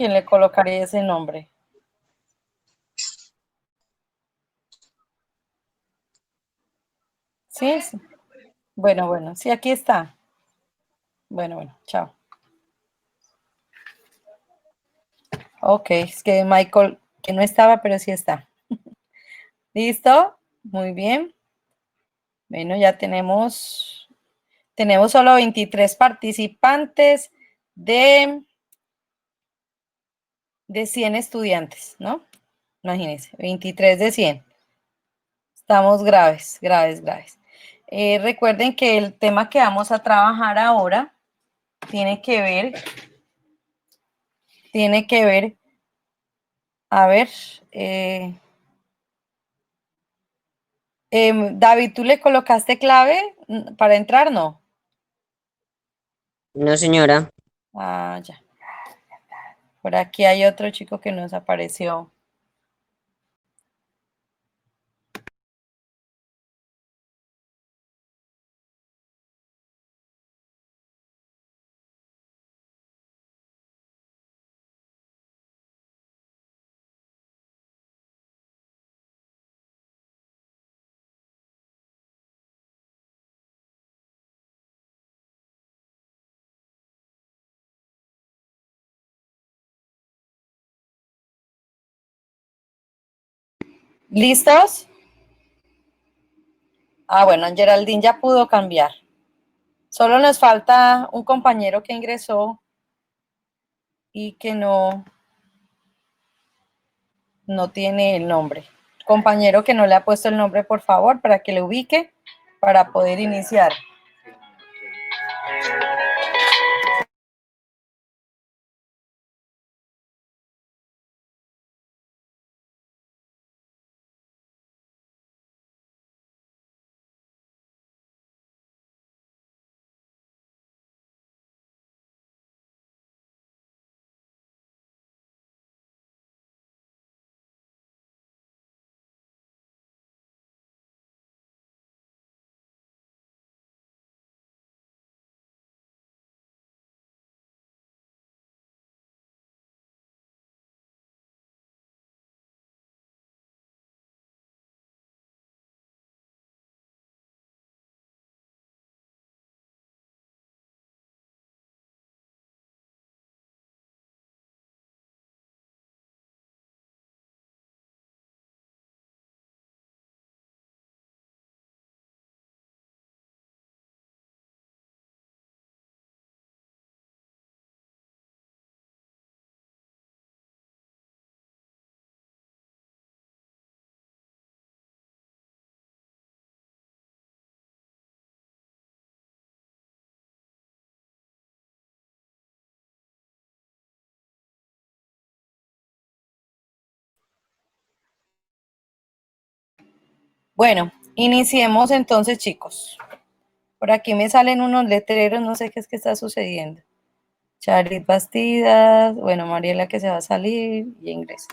¿Quién le colocaría ese nombre? Sí, sí. Bueno, sí, aquí está. Bueno, chao. Ok, es que Michael, que no estaba, pero sí está. ¿Listo? Muy bien. Bueno, ya tenemos solo 23 participantes de, de 100 estudiantes, ¿no? Imagínense, 23 de 100. Estamos graves. Recuerden que el tema que vamos a trabajar ahora tiene que ver, a ver, David, ¿tú le colocaste clave para entrar? No. No, señora. Ah, ya. Por aquí hay otro chico que nos apareció. ¿Listos? Ah, bueno, Geraldine ya pudo cambiar. Solo nos falta un compañero que ingresó y que no tiene el nombre. Compañero que no le ha puesto el nombre, por favor, para que le ubique, para poder iniciar. Bueno, iniciemos entonces, chicos. Por aquí me salen unos letreros, no sé qué es que está sucediendo. Charit Bastidas, bueno, Mariela que se va a salir y ingresa.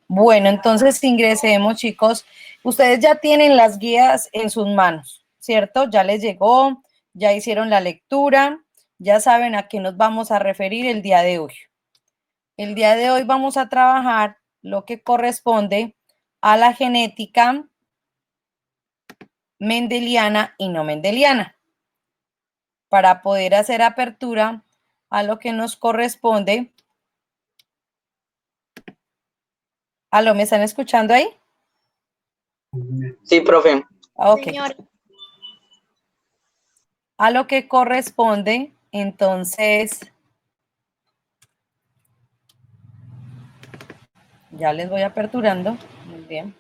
Bueno, entonces ingresemos, chicos. Ustedes ya tienen las guías en sus manos, ¿cierto? Ya les llegó, ya hicieron la lectura, ya saben a qué nos vamos a referir el día de hoy. El día de hoy vamos a trabajar lo que corresponde a la genética mendeliana y no mendeliana, para poder hacer apertura a lo que nos corresponde. ¿Aló, me están escuchando ahí? Sí, profe. Ok. A lo que corresponde, entonces, ya les voy aperturando. Muy bien.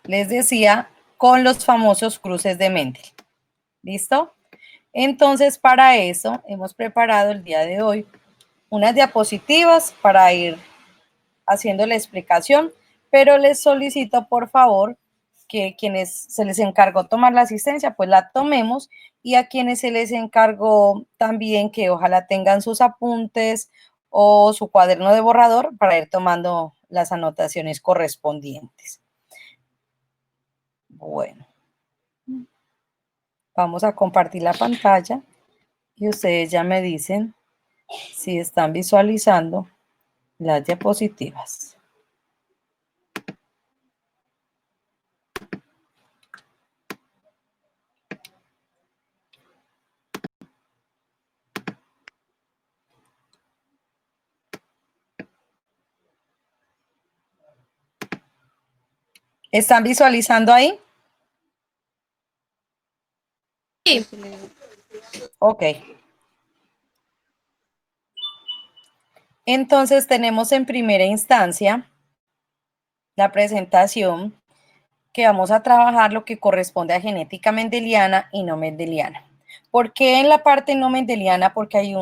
Les decía, con los famosos cruces de Mendel. ¿Listo? Entonces, para eso hemos preparado el día de hoy unas diapositivas para ir haciendo la explicación, pero les solicito, por favor, que quienes se les encargó tomar la asistencia, pues la tomemos, y a quienes se les encargó también que ojalá tengan sus apuntes o su cuaderno de borrador para ir tomando las anotaciones correspondientes. Bueno. Vamos a compartir la pantalla y ustedes ya me dicen si están visualizando las diapositivas. ¿Están visualizando ahí? Sí. Ok. Entonces tenemos en primera instancia la presentación que vamos a trabajar lo que corresponde a genética mendeliana y no mendeliana. ¿Por qué en la parte no mendeliana? Porque hay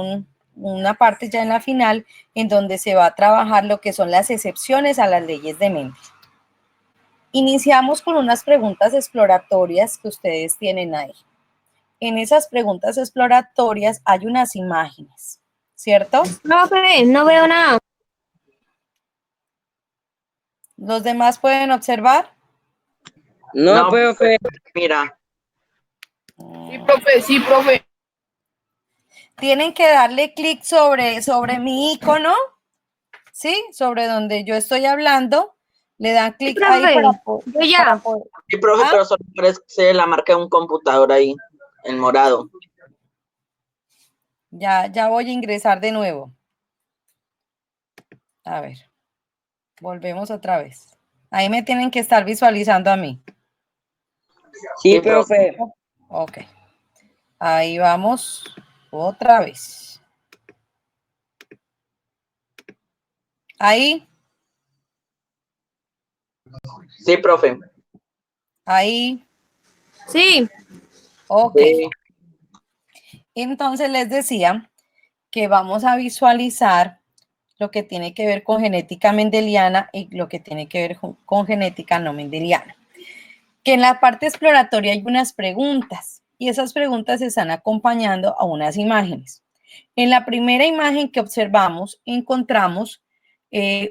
una parte ya en la final en donde se va a trabajar lo que son las excepciones a las leyes de Mendel. Iniciamos con unas preguntas exploratorias que ustedes tienen ahí. En esas preguntas exploratorias hay unas imágenes, ¿cierto? Profe, no veo nada. ¿Los demás pueden observar? No, profe. Mira. Sí, profe, sí, profe. Tienen que darle clic sobre mi icono, ¿sí? Sobre donde yo estoy hablando. Le dan clic Sí, ahí profe. para Yo ya. poder. Sí, profe, pero solo aparece la marca de un computador ahí, en morado. Ya voy a ingresar de nuevo. A ver, volvemos otra vez. Ahí me tienen que estar visualizando a mí. Sí, profe. Ok. Ahí vamos otra vez. Ahí, Sí, profe. ahí. Sí. Ok. Sí. Entonces les decía que vamos a visualizar lo que tiene que ver con genética mendeliana y lo que tiene que ver con genética no mendeliana. Que en la parte exploratoria hay unas preguntas y esas preguntas están acompañando a unas imágenes. En la primera imagen que observamos encontramos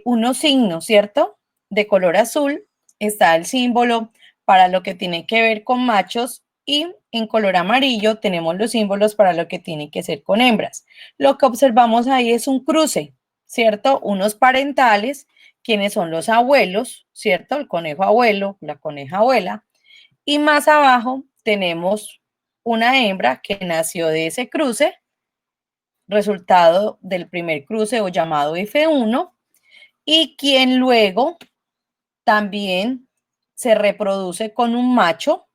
unos signos, ¿cierto? De color azul está el símbolo para lo que tiene que ver con machos y en color amarillo tenemos los símbolos para lo que tiene que ser con hembras. Lo que observamos ahí es un cruce, ¿cierto? Unos parentales, quienes son los abuelos, ¿cierto? El conejo abuelo, la coneja abuela. Y más abajo tenemos una hembra que nació de ese cruce, resultado del primer cruce o llamado F1, y quien luego también se reproduce con un macho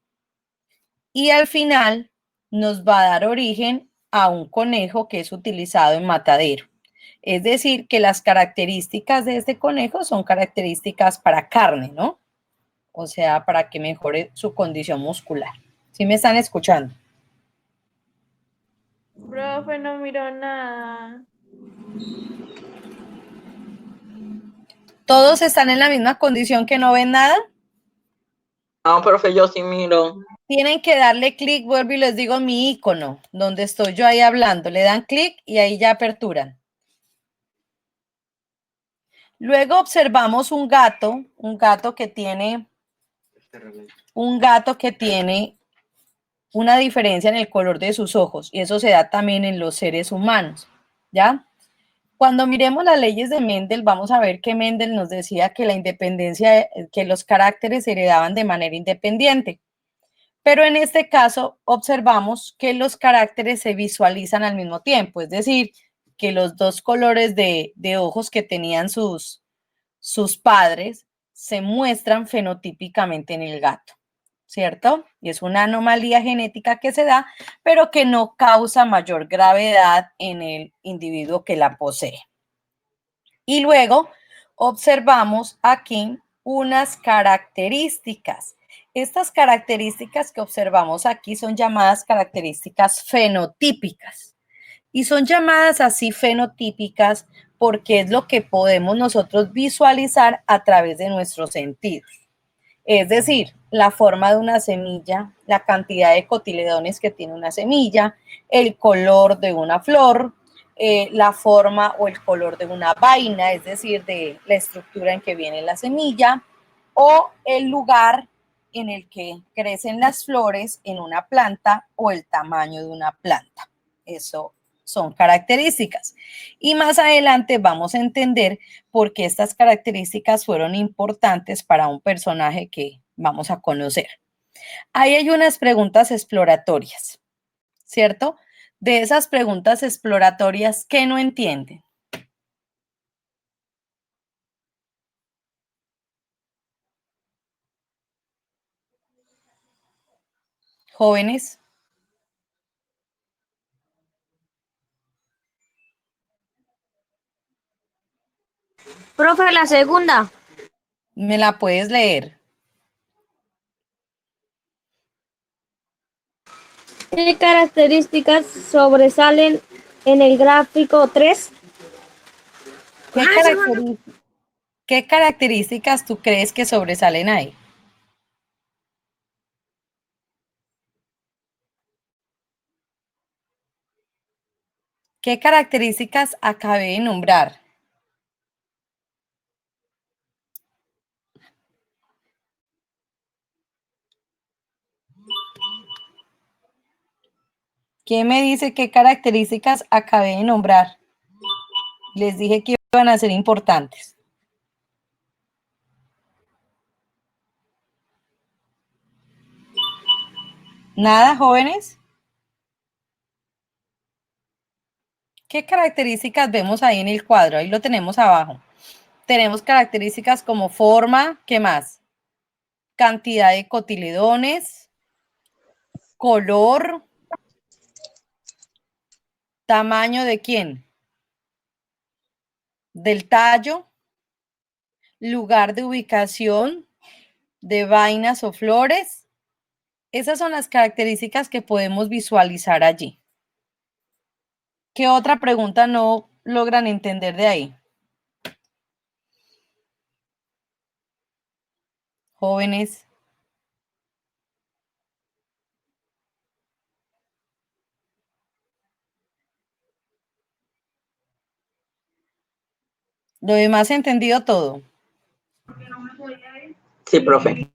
y al final nos va a dar origen a un conejo que es utilizado en matadero. Es decir, que las características de este conejo son características para carne, ¿no? O sea, para que mejore su condición muscular. ¿Sí me están escuchando? Profe, no miro nada. ¿Todos están en la misma condición que no ven nada? No, profe, yo sí miro. Tienen que darle clic, vuelvo y les digo mi icono, donde estoy yo ahí hablando. Le dan clic y ahí ya aperturan. Luego observamos un gato que tiene una diferencia en el color de sus ojos y eso se da también en los seres humanos, ¿ya? Cuando miremos las leyes de Mendel, vamos a ver que Mendel nos decía que la independencia, que los caracteres se heredaban de manera independiente. Pero en este caso observamos que los caracteres se visualizan al mismo tiempo, es decir, que los dos colores de ojos que tenían sus padres se muestran fenotípicamente en el gato, ¿cierto? Y es una anomalía genética que se da, pero que no causa mayor gravedad en el individuo que la posee. Y luego observamos aquí unas características. Estas características que observamos aquí son llamadas características fenotípicas. Y son llamadas así fenotípicas porque es lo que podemos nosotros visualizar a través de nuestros sentidos. Es decir, la forma de una semilla, la cantidad de cotiledones que tiene una semilla, el color de una flor, la forma o el color de una vaina, es decir, de la estructura en que viene la semilla, o el lugar en el que crecen las flores en una planta o el tamaño de una planta. Eso son características. Y más adelante vamos a entender por qué estas características fueron importantes para un personaje que vamos a conocer. Ahí hay unas preguntas exploratorias, ¿cierto? De esas preguntas exploratorias, ¿qué no entienden? Jóvenes. Profe, la segunda. ¿Me la puedes leer? ¿Qué características sobresalen en el gráfico 3? ¿Qué características tú crees que sobresalen ahí? ¿Qué características acabé de nombrar? ¿Quién me dice qué características acabé de nombrar? Les dije que iban a ser importantes. ¿Nada, jóvenes? ¿Qué características vemos ahí en el cuadro? Ahí lo tenemos abajo. Tenemos características como forma, ¿qué más? Cantidad de cotiledones, color, tamaño de quién, del tallo, lugar de ubicación de vainas o flores. Esas son las características que podemos visualizar allí. ¿Qué otra pregunta no logran entender de ahí? Jóvenes. ¿Lo demás entendido todo? Sí, profe.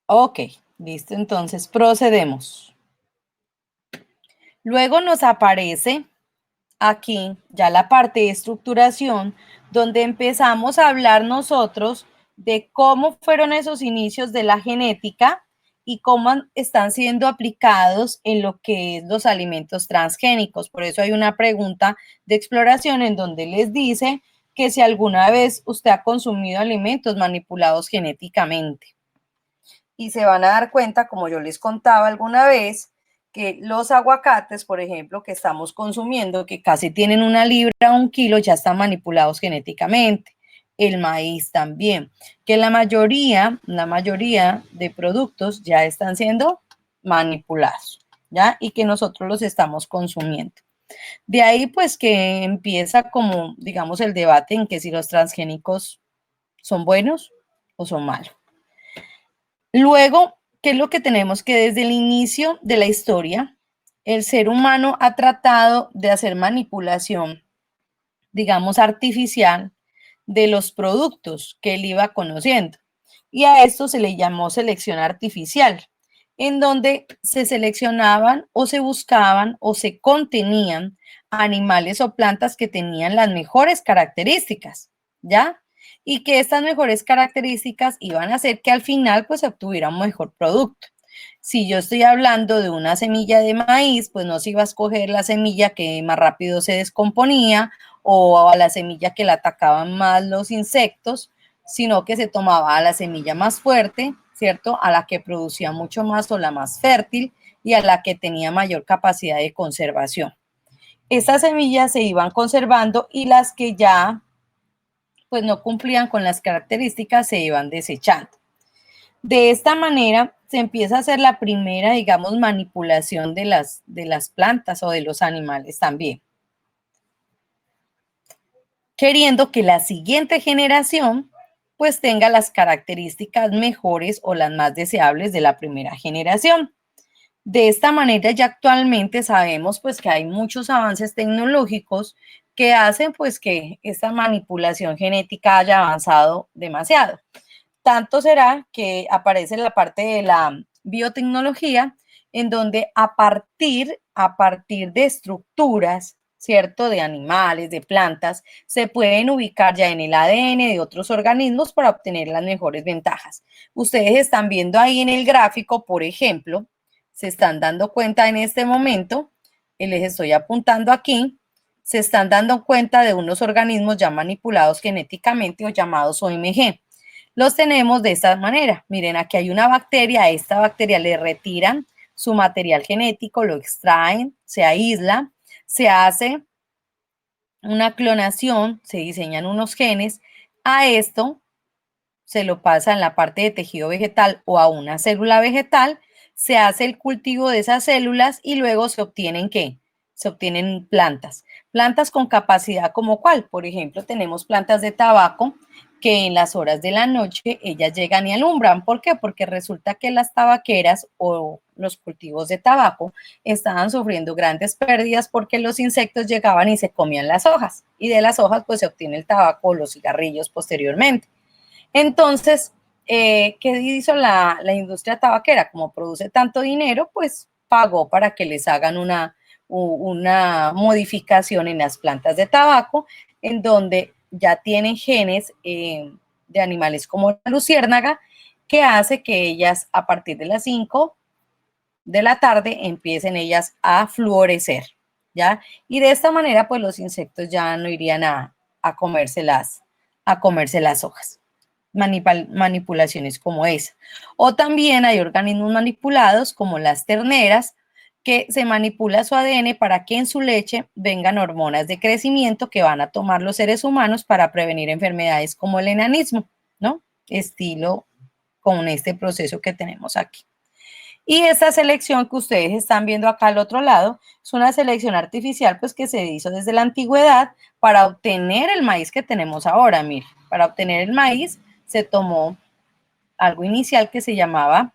Ok, listo, entonces procedemos. Luego nos aparece aquí ya la parte de estructuración, donde empezamos a hablar nosotros de cómo fueron esos inicios de la genética y cómo están siendo aplicados en lo que es los alimentos transgénicos. Por eso hay una pregunta de exploración en donde les dice que si alguna vez usted ha consumido alimentos manipulados genéticamente. Y se van a dar cuenta, como yo les contaba alguna vez, que los aguacates, por ejemplo, que estamos consumiendo, que casi tienen 1 libra o 1 kilo, ya están manipulados genéticamente. El maíz también, que la mayoría de productos ya están siendo manipulados, ¿ya? Y que nosotros los estamos consumiendo. De ahí, pues, que empieza como, digamos, el debate en que si los transgénicos son buenos o son malos. Luego, ¿qué es lo que tenemos? Que desde el inicio de la historia, el ser humano ha tratado de hacer manipulación, digamos, artificial de los productos que él iba conociendo. Y a esto se le llamó selección artificial, en donde se seleccionaban o se buscaban o se contenían animales o plantas que tenían las mejores características, ¿ya? Y que estas mejores características iban a hacer que al final pues se obtuviera un mejor producto. Si yo estoy hablando de una semilla de maíz, pues no se iba a escoger la semilla que más rápido se descomponía o a la semilla que la atacaban más los insectos, sino que se tomaba a la semilla más fuerte, ¿cierto? A la que producía mucho más o la más fértil y a la que tenía mayor capacidad de conservación. Estas semillas se iban conservando y las que ya pues no cumplían con las características se iban desechando. De esta manera se empieza a hacer la primera, digamos, manipulación de las plantas o de los animales también, queriendo que la siguiente generación pues tenga las características mejores o las más deseables de la primera generación. De esta manera ya actualmente sabemos pues que hay muchos avances tecnológicos que hacen pues que esta manipulación genética haya avanzado demasiado. Tanto será que aparece la parte de la biotecnología, en donde a partir de estructuras, ¿cierto?, de animales, de plantas, se pueden ubicar ya en el ADN de otros organismos para obtener las mejores ventajas. Ustedes están viendo ahí en el gráfico, por ejemplo, se están dando cuenta en este momento, les estoy apuntando aquí, se están dando cuenta de unos organismos ya manipulados genéticamente o llamados OMG. Los tenemos de esta manera. Miren, aquí hay una bacteria, a esta bacteria le retiran su material genético, lo extraen, se aísla, se hace una clonación, se diseñan unos genes, a esto se lo pasa en la parte de tejido vegetal o a una célula vegetal, se hace el cultivo de esas células y luego se obtienen ¿qué? Se obtienen plantas. Plantas con capacidad como cuál, por ejemplo, tenemos plantas de tabaco que en las horas de la noche ellas llegan y alumbran. ¿Por qué? Porque resulta que las tabaqueras o los cultivos de tabaco estaban sufriendo grandes pérdidas porque los insectos llegaban y se comían las hojas y de las hojas pues se obtiene el tabaco o los cigarrillos posteriormente. Entonces, ¿qué hizo la industria tabaquera? Como produce tanto dinero, pues pagó para que les hagan una modificación en las plantas de tabaco, en donde ya tienen genes de animales como la luciérnaga, que hace que ellas a partir de las 5 de la tarde empiecen ellas a fluorecer, ¿ya? Y de esta manera, pues los insectos ya no irían a comerse las hojas. Manipulaciones como esa. O también hay organismos manipulados como las terneras, que se manipula su ADN para que en su leche vengan hormonas de crecimiento que van a tomar los seres humanos para prevenir enfermedades como el enanismo, ¿no? Estilo con este proceso que tenemos aquí. Y esta selección que ustedes están viendo acá al otro lado es una selección artificial pues que se hizo desde la antigüedad para obtener el maíz que tenemos ahora. Miren, para obtener el maíz se tomó algo inicial que se llamaba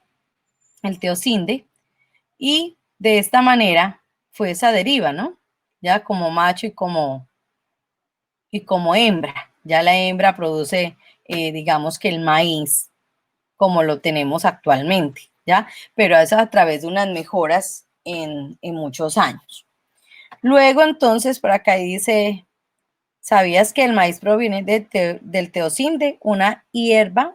el teosinde y de esta manera fue esa deriva, ¿no? Ya como macho y como hembra. Ya la hembra produce, digamos que el maíz como lo tenemos actualmente, ¿ya? Pero eso a través de unas mejoras en muchos años. Luego, entonces, por acá dice, ¿sabías que el maíz proviene del teosinde, una hierba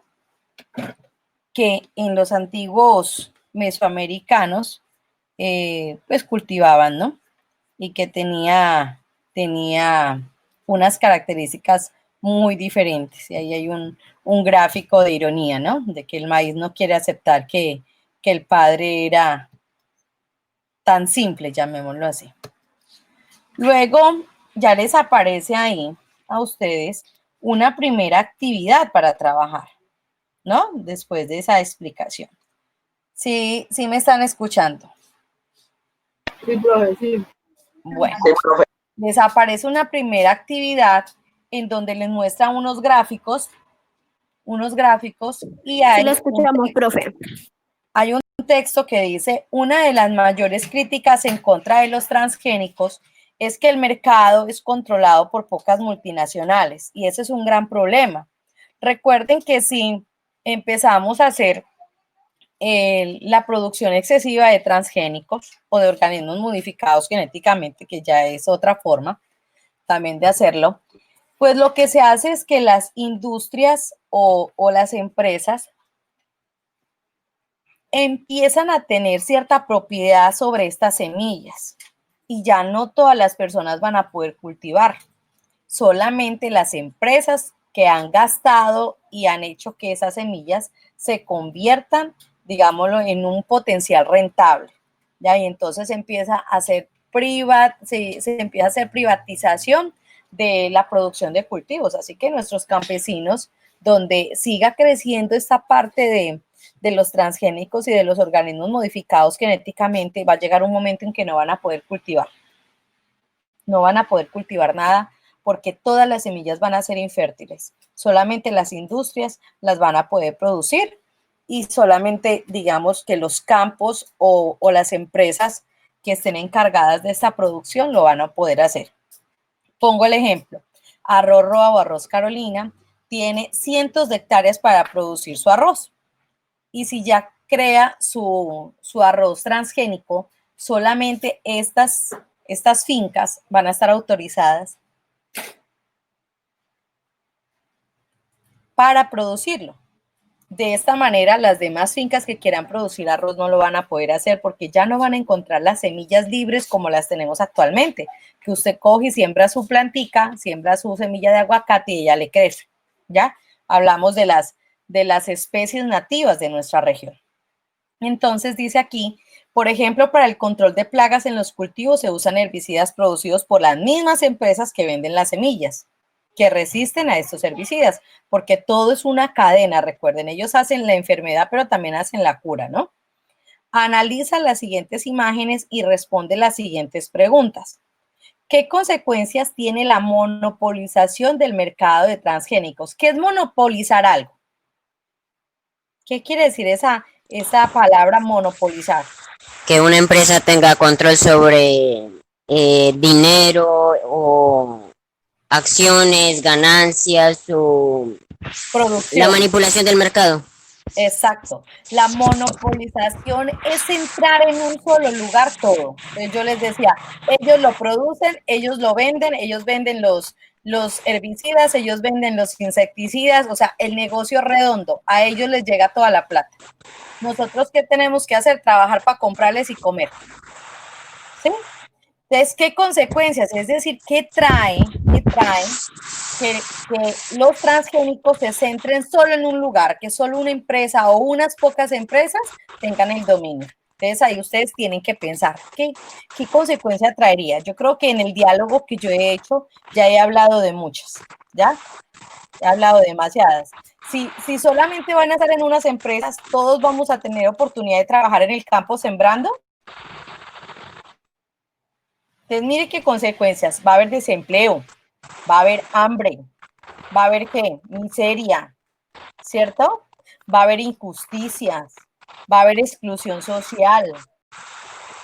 que en los antiguos mesoamericanos pues cultivaban, ¿no? Y que tenía unas características muy diferentes. Y ahí hay un gráfico de ironía, ¿no? De que el maíz no quiere aceptar que el padre era tan simple, llamémoslo así. Luego ya les aparece ahí a ustedes una primera actividad para trabajar, ¿no? Después de esa explicación. Sí me están escuchando. Sí, profe, sí. Bueno, les aparece una primera actividad en donde les muestra unos gráficos y hay, Sí lo escuchamos, profe. hay un texto que dice, una de las mayores críticas en contra de los transgénicos es que el mercado es controlado por pocas multinacionales y ese es un gran problema. Recuerden que si empezamos a hacer la producción excesiva de transgénicos o de organismos modificados genéticamente, que ya es otra forma también de hacerlo, pues lo que se hace es que las industrias o las empresas empiezan a tener cierta propiedad sobre estas semillas y ya no todas las personas van a poder cultivar, solamente las empresas que han gastado y han hecho que esas semillas se conviertan, digámoslo, en un potencial rentable, ¿ya? Y entonces empieza a hacer se empieza a hacer privatización de la producción de cultivos, así que nuestros campesinos, donde siga creciendo esta parte de los transgénicos y de los organismos modificados genéticamente, va a llegar un momento en que no van a poder cultivar. No van a poder cultivar nada porque todas las semillas van a ser infértiles. Solamente las industrias las van a poder producir y solamente, digamos, que los campos o las empresas que estén encargadas de esta producción lo van a poder hacer. Pongo el ejemplo. Arroz Roa o Arroz Carolina tiene cientos de hectáreas para producir su arroz. Y si ya crea su arroz transgénico, solamente estas fincas van a estar autorizadas para producirlo. De esta manera, las demás fincas que quieran producir arroz no lo van a poder hacer porque ya no van a encontrar las semillas libres como las tenemos actualmente, que usted coge y siembra su plantica, siembra su semilla de aguacate y ella le crece, ¿ya? Hablamos de las especies nativas de nuestra región. Entonces dice aquí, por ejemplo, para el control de plagas en los cultivos se usan herbicidas producidos por las mismas empresas que venden las semillas, que resisten a estos herbicidas, porque todo es una cadena, recuerden, ellos hacen la enfermedad, pero también hacen la cura, ¿no? Analiza las siguientes imágenes y responde las siguientes preguntas. ¿Qué consecuencias tiene la monopolización del mercado de transgénicos? ¿Qué es monopolizar algo? ¿Qué quiere decir esa palabra monopolizar? Que una empresa tenga control sobre dinero o acciones, ganancias o Producción. la manipulación del mercado. Exacto. La monopolización es entrar en un solo lugar todo. Entonces yo les decía, ellos lo producen, ellos lo venden, ellos venden los herbicidas, ellos venden los insecticidas, o sea, el negocio redondo, a ellos les llega toda la plata. Nosotros, ¿qué tenemos que hacer? Trabajar para comprarles y comer. ¿Sí? Entonces, ¿qué consecuencias? Es decir, ¿qué trae que los transgénicos se centren solo en un lugar, que solo una empresa o unas pocas empresas tengan el dominio? Entonces, ahí ustedes tienen que pensar, ¿qué consecuencia traería? Yo creo que en el diálogo que yo he hecho ya he hablado de muchas, ¿ya? He hablado de demasiadas. Si solamente van a estar en unas empresas, todos vamos a tener oportunidad de trabajar en el campo sembrando. Entonces, mire qué consecuencias. Va a haber desempleo, va a haber hambre, va a haber ¿qué? Miseria, ¿cierto? Va a haber injusticias, va a haber exclusión social,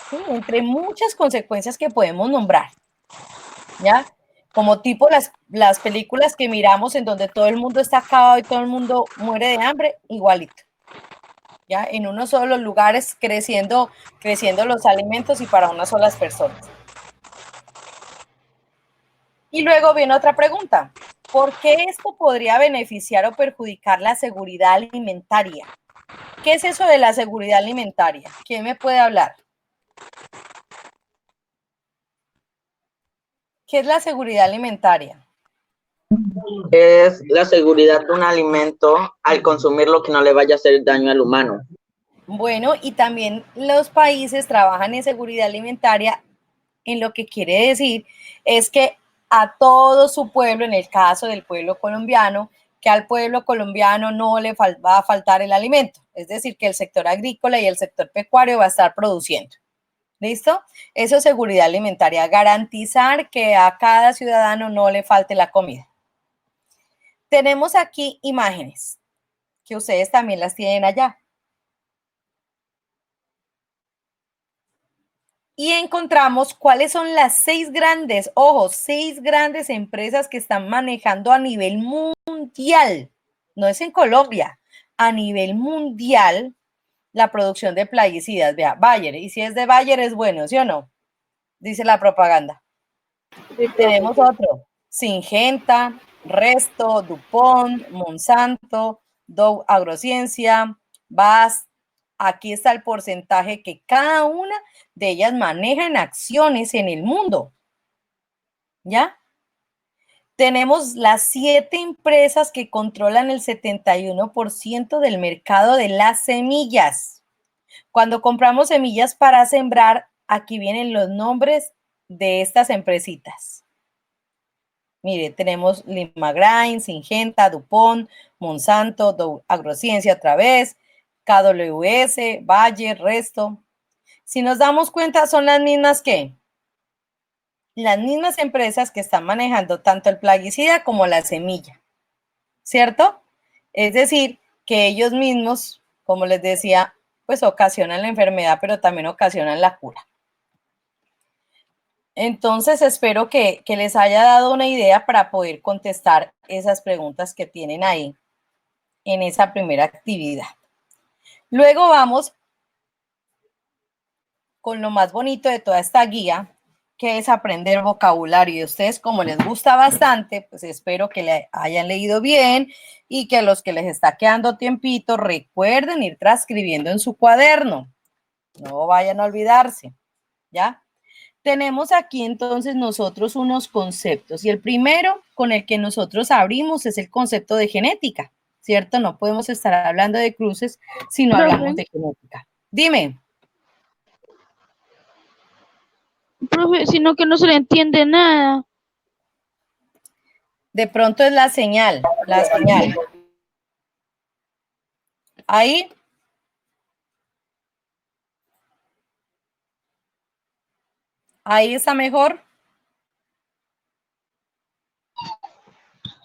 ¿sí? Entre muchas consecuencias que podemos nombrar, ¿ya? Como tipo las películas que miramos en donde todo el mundo está acabado y todo el mundo muere de hambre, igualito. ¿Ya? En unos solos lugares creciendo los alimentos y para unas solas personas. Y luego viene otra pregunta. ¿Por qué esto podría beneficiar o perjudicar la seguridad alimentaria? ¿Qué es eso de la seguridad alimentaria? ¿Quién me puede hablar? ¿Qué es la seguridad alimentaria? Es la seguridad de un alimento al consumirlo que no le vaya a hacer daño al humano. Bueno, y también los países trabajan en seguridad alimentaria, en lo que quiere decir es que a todo su pueblo, en el caso del pueblo colombiano, que al pueblo colombiano no le va a faltar el alimento, es decir, que el sector agrícola y el sector pecuario va a estar produciendo. ¿Listo? Eso es seguridad alimentaria, garantizar que a cada ciudadano no le falte la comida. Tenemos aquí imágenes, que ustedes también las tienen allá. Y encontramos cuáles son las 6 grandes, ojo, 6 grandes empresas que están manejando a nivel mundial, no es en Colombia, a nivel mundial la producción de plaguicidas. Vea, Bayer, y si es de Bayer es bueno, ¿sí o no? Dice la propaganda. Sí, Tenemos otro, Syngenta, Resto, DuPont, Monsanto, Dow Agrociencia, BASF. Aquí está el porcentaje que cada una de ellas maneja en acciones en el mundo. ¿Ya? Tenemos las 7 empresas que controlan el 71% del mercado de las semillas. Cuando compramos semillas para sembrar, aquí vienen los nombres de estas empresitas. Mire, tenemos Limagrain, Syngenta, DuPont, Monsanto, Dow Agrociencia otra vez, KWS, Bayer, Resto. Si nos damos cuenta, son las mismas las mismas empresas que están manejando tanto el plaguicida como la semilla, ¿cierto? Es decir, que ellos mismos, como les decía, pues ocasionan la enfermedad, pero también ocasionan la cura. Entonces, espero que les haya dado una idea para poder contestar esas preguntas que tienen ahí en esa primera actividad. Luego vamos con lo más bonito de toda esta guía, que es aprender vocabulario. Y a ustedes, como les gusta bastante, pues espero que le hayan leído bien y que los que les está quedando tiempito recuerden ir transcribiendo en su cuaderno. No vayan a olvidarse, ¿ya? Tenemos aquí entonces nosotros unos conceptos y el primero con el que nosotros abrimos es el concepto de genética, ¿cierto? No podemos estar hablando de cruces si no hablamos de genética. Dime. Profe, sino que no se le entiende nada. De pronto es la señal, la señal. Ahí. Ahí está mejor.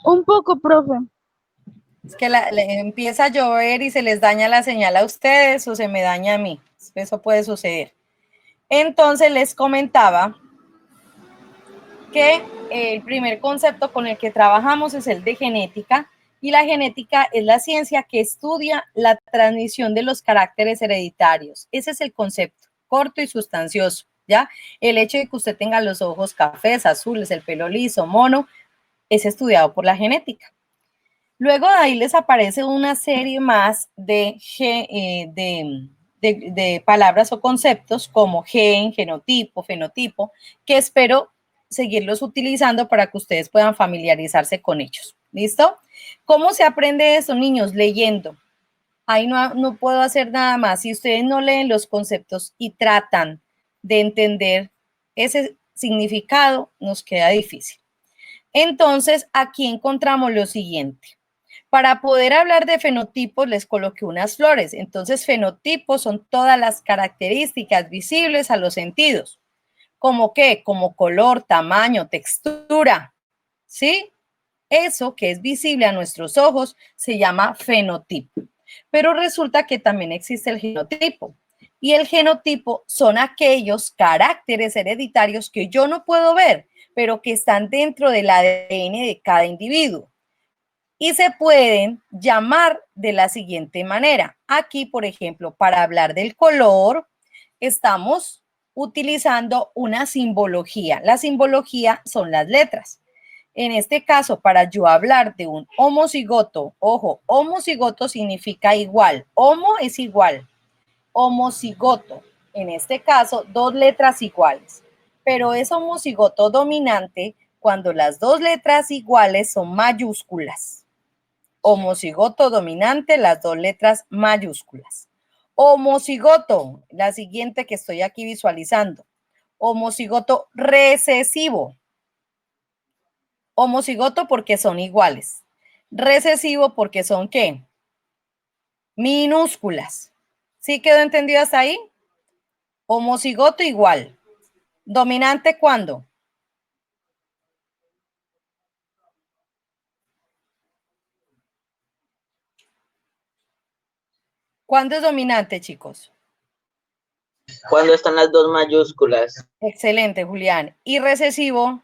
Un poco, profe. Es que empieza a llover y se les daña la señal a ustedes o se me daña a mí. Eso puede suceder. Entonces les comentaba que el primer concepto con el que trabajamos es el de genética, y la genética es la ciencia que estudia la transmisión de los caracteres hereditarios. Ese es el concepto, corto y sustancioso, ¿ya? El hecho de que usted tenga los ojos cafés, azules, el pelo liso, mono, es estudiado por la genética. Luego de ahí les aparece una serie más de palabras o conceptos como gen, genotipo, fenotipo, que espero seguirlos utilizando para que ustedes puedan familiarizarse con ellos. ¿Listo? ¿Cómo se aprende eso, niños? Leyendo. Ahí no puedo hacer nada más. Si ustedes no leen los conceptos y tratan de entender ese significado, nos queda difícil. Entonces, aquí encontramos lo siguiente. Para poder hablar de fenotipos, les coloqué unas flores. Entonces, fenotipos son todas las características visibles a los sentidos. ¿Cómo qué? Como color, tamaño, textura. ¿Sí? Eso que es visible a nuestros ojos se llama fenotipo. Pero resulta que también existe el genotipo. Y el genotipo son aquellos caracteres hereditarios que yo no puedo ver, pero que están dentro del ADN de cada individuo. Y se pueden llamar de la siguiente manera. Aquí, por ejemplo, para hablar del color, estamos utilizando una simbología. La simbología son las letras. En este caso, para yo hablar de un homocigoto, ojo, homocigoto significa igual. Homo es igual. Homocigoto, en este caso, dos letras iguales. Pero es homocigoto dominante cuando las dos letras iguales son mayúsculas. Homocigoto dominante, las dos letras mayúsculas. Homocigoto, la siguiente que estoy aquí visualizando. Homocigoto recesivo. Homocigoto porque son iguales. Recesivo porque son ¿qué? Minúsculas. ¿Sí quedó entendido hasta ahí? Homocigoto igual. ¿Dominante cuándo? ¿Cuándo es dominante, chicos? Cuando están las dos mayúsculas. Excelente, Julián. ¿Y recesivo?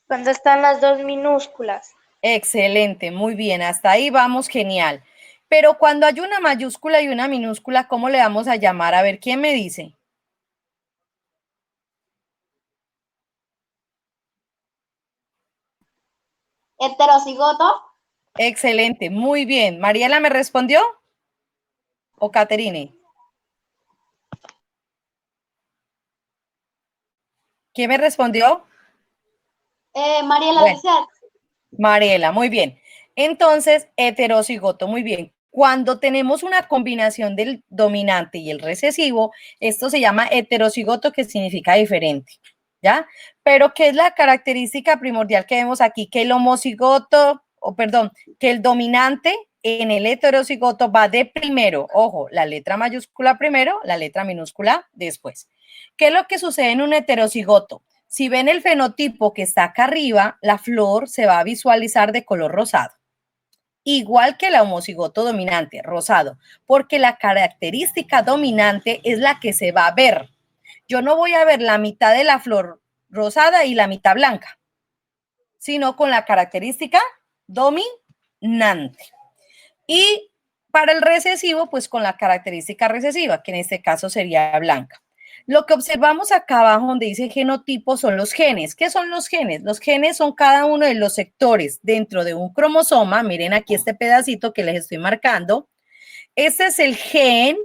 Cuando están las dos minúsculas. Excelente, muy bien. Hasta ahí vamos, genial. Pero cuando hay una mayúscula y una minúscula, ¿cómo le vamos a llamar? A ver, ¿quién me dice? Heterocigoto. Excelente, muy bien. ¿Mariela me respondió? ¿O Caterine? ¿Quién me respondió? Mariela Bueno, Lizeth. Mariela, muy bien. Entonces, heterocigoto, muy bien. Cuando tenemos una combinación del dominante y el recesivo, esto se llama heterocigoto, que significa diferente, ¿ya? Pero ¿qué es la característica primordial que vemos aquí? Que el homocigoto, que el dominante en el heterocigoto va de primero, ojo, la letra mayúscula primero, la letra minúscula después. ¿Qué es lo que sucede en un heterocigoto? Si ven el fenotipo que está acá arriba, la flor se va a visualizar de color rosado. Igual que la homocigoto dominante, rosado, porque la característica dominante es la que se va a ver. yo no voy a ver la mitad de la flor rosada y la mitad blanca, sino con la característica dominante. Y para el recesivo, pues con la característica recesiva, que en este caso sería blanca. Lo que observamos acá abajo donde dice genotipo son los genes. ¿Qué son los genes? Los genes son cada uno de los sectores dentro de un cromosoma. Miren aquí este pedacito que les estoy marcando. Este es el gen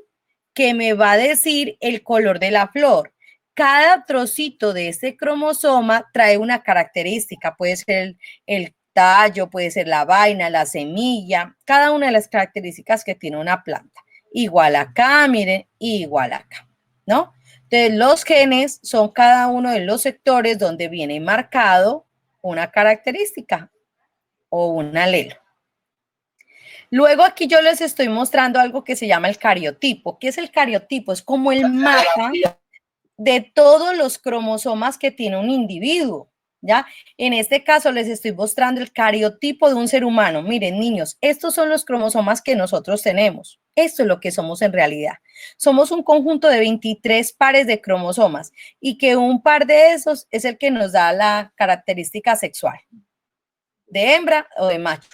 que me va a decir el color de la flor. Cada trocito de ese cromosoma trae una característica. Puede ser el tallo, puede ser la vaina, la semilla, cada una de las características que tiene una planta. Igual acá, miren, igual acá, ¿no? Entonces, los genes son cada uno de los sectores donde viene marcado una característica o un alelo. Luego aquí yo les estoy mostrando algo que se llama el cariotipo. ¿Qué es el cariotipo? Es como el mapa de todos los cromosomas que tiene un individuo, ¿ya? En este caso les estoy mostrando el cariotipo de un ser humano. Miren, niños, estos son los cromosomas que nosotros tenemos. Esto es lo que somos en realidad. Somos un conjunto de 23 pares de cromosomas y que un par de esos es el que nos da la característica sexual, de hembra o de macho.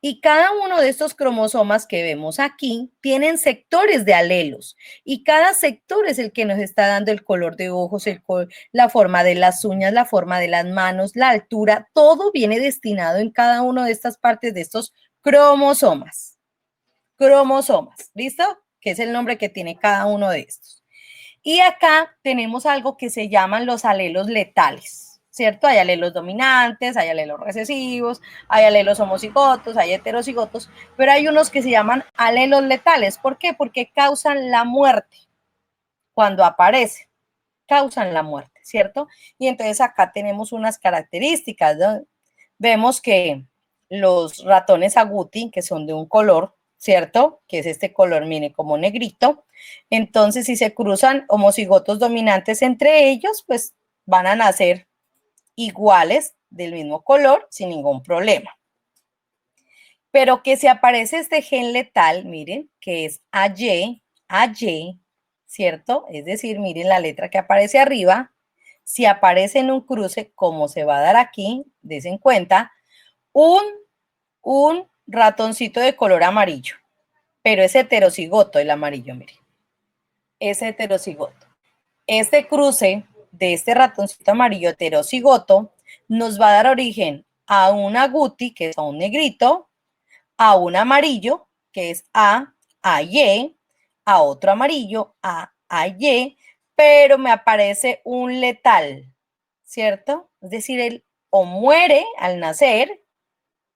Y cada uno de estos cromosomas que vemos aquí tienen sectores de alelos y cada sector es el que nos está dando el color de ojos, la forma de las uñas, la forma de las manos, la altura, todo viene destinado en cada una de estas partes de estos cromosomas. Cromosomas, ¿listo? Que es el nombre que tiene cada uno de estos. Y acá tenemos algo que se llaman los alelos letales, ¿cierto? Hay alelos dominantes, hay alelos recesivos, hay alelos homocigotos, hay heterocigotos, pero hay unos que se llaman alelos letales. ¿Por qué? Porque causan la muerte cuando aparecen, causan la muerte, ¿cierto? Y entonces acá tenemos unas características, ¿no? Vemos que los ratones agouti, que son de un color, ¿cierto? Que es este color, mire, como negrito. Entonces, si se cruzan homocigotos dominantes entre ellos, pues van a nacer iguales del mismo color sin ningún problema. Pero que si aparece este gen letal, miren, que es AY, ¿cierto? Es decir, miren la letra que aparece arriba. Si aparece en un cruce, como se va a dar aquí, desen cuenta, un ratoncito de color amarillo, pero es heterocigoto el amarillo, miren. Es heterocigoto. Este cruce de este ratoncito amarillo heterocigoto nos va a dar origen a un agouti, que es a un negrito, a un amarillo, que es AY, a otro amarillo, AY, pero me aparece un letal, ¿cierto? Es decir, él o muere al nacer,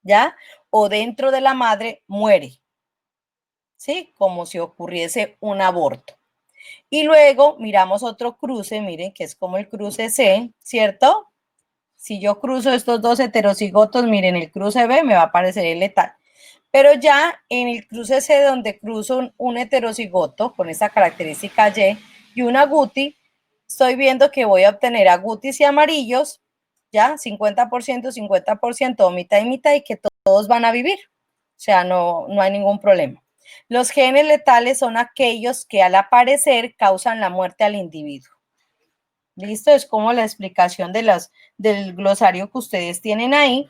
¿ya? O dentro de la madre muere, ¿sí? Como si ocurriese un aborto. Y luego miramos otro cruce, miren, que es como el cruce C, ¿cierto? Si yo cruzo estos dos heterocigotos, miren, el cruce B me va a aparecer el letal. Pero ya en el cruce C, donde cruzo un heterocigoto con esta característica y un agouti, estoy viendo que voy a obtener agoutis y amarillos, ya, 50%, 50%, o mitad y mitad, y que todos van a vivir. O sea, no hay ningún problema. Los genes letales son aquellos que al aparecer causan la muerte al individuo. ¿Listo? Es como la explicación del glosario que ustedes tienen ahí.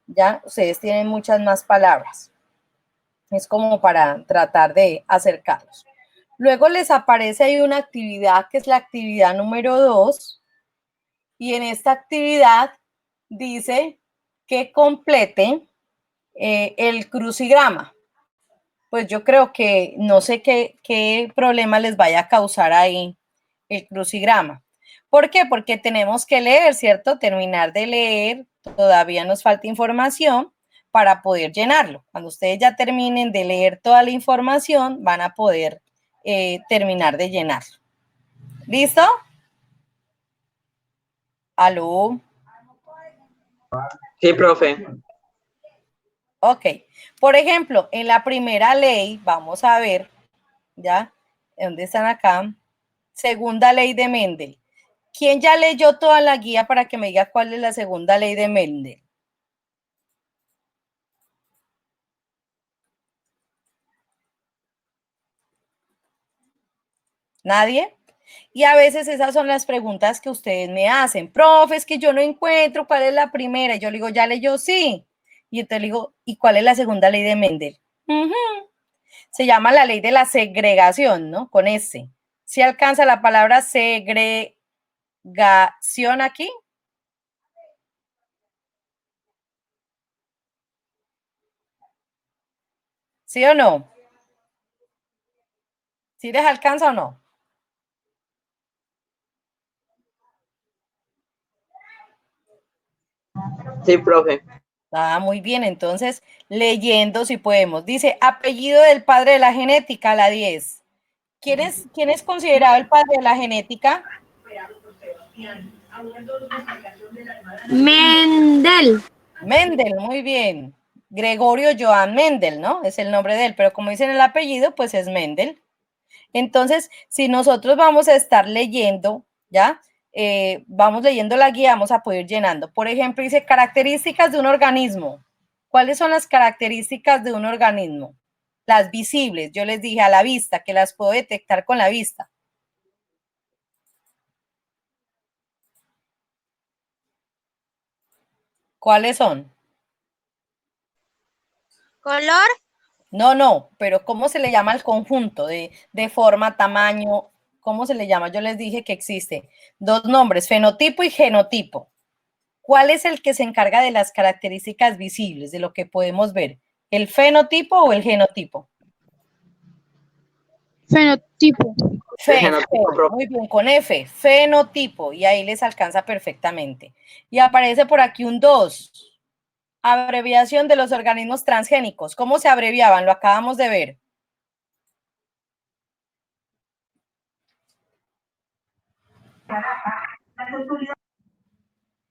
Ya, ustedes tienen muchas más palabras. Es como para tratar de acercarlos. Luego les aparece ahí una actividad que es la actividad número 2. Y en esta actividad dice que completen el crucigrama. Pues yo creo que no sé qué problema les vaya a causar ahí el crucigrama. ¿Por qué? Porque tenemos que leer, ¿cierto? Terminar de leer, todavía nos falta información para poder llenarlo. Cuando ustedes ya terminen de leer toda la información, van a poder terminar de llenarlo. ¿Listo? ¿Aló? Sí, profe. Ok. Por ejemplo, en la primera ley, vamos a ver, ¿ya? ¿Dónde están acá? Segunda ley de Mendel. ¿Quién ya leyó toda la guía para que me diga cuál es la segunda ley de Mendel? ¿Nadie? Y a veces esas son las preguntas que ustedes me hacen. Profe, es que yo no encuentro cuál es la primera. Y yo le digo, ¿ya leyó? Sí. Y entonces le digo, ¿y cuál es la segunda ley de Mendel? Se llama la ley de la segregación, ¿no? Con S. ¿Sí alcanza la palabra segregación aquí? ¿Sí o no? ¿Sí les alcanza o no? Sí, profe. Ah, muy bien, entonces, leyendo si podemos. Dice, apellido del padre de la genética, la 10. ¿Quién es considerado el padre de la genética? Mendel. Mendel, muy bien. Gregorio Johann Mendel, ¿no? Es el nombre de él, pero como dicen el apellido, pues es Mendel. Entonces, si nosotros vamos a estar leyendo, ¿ya? Vamos leyendo la guía, vamos a poder ir llenando. Por ejemplo, dice características de un organismo. ¿Cuáles son las características de un organismo? Las visibles, yo les dije a la vista, que las puedo detectar con la vista. ¿Cuáles son? Color, No, pero ¿cómo se le llama al conjunto de forma, tamaño? ¿Cómo se le llama? Yo les dije que existe dos nombres, fenotipo y genotipo. ¿Cuál es el que se encarga de las características visibles, de lo que podemos ver? ¿El fenotipo o el genotipo? Fenotipo. Genotipo, Muy bien, con F, fenotipo, y ahí les alcanza perfectamente. Y aparece por aquí un 2. Abreviación de los organismos transgénicos. ¿Cómo se abreviaban? Lo acabamos de ver.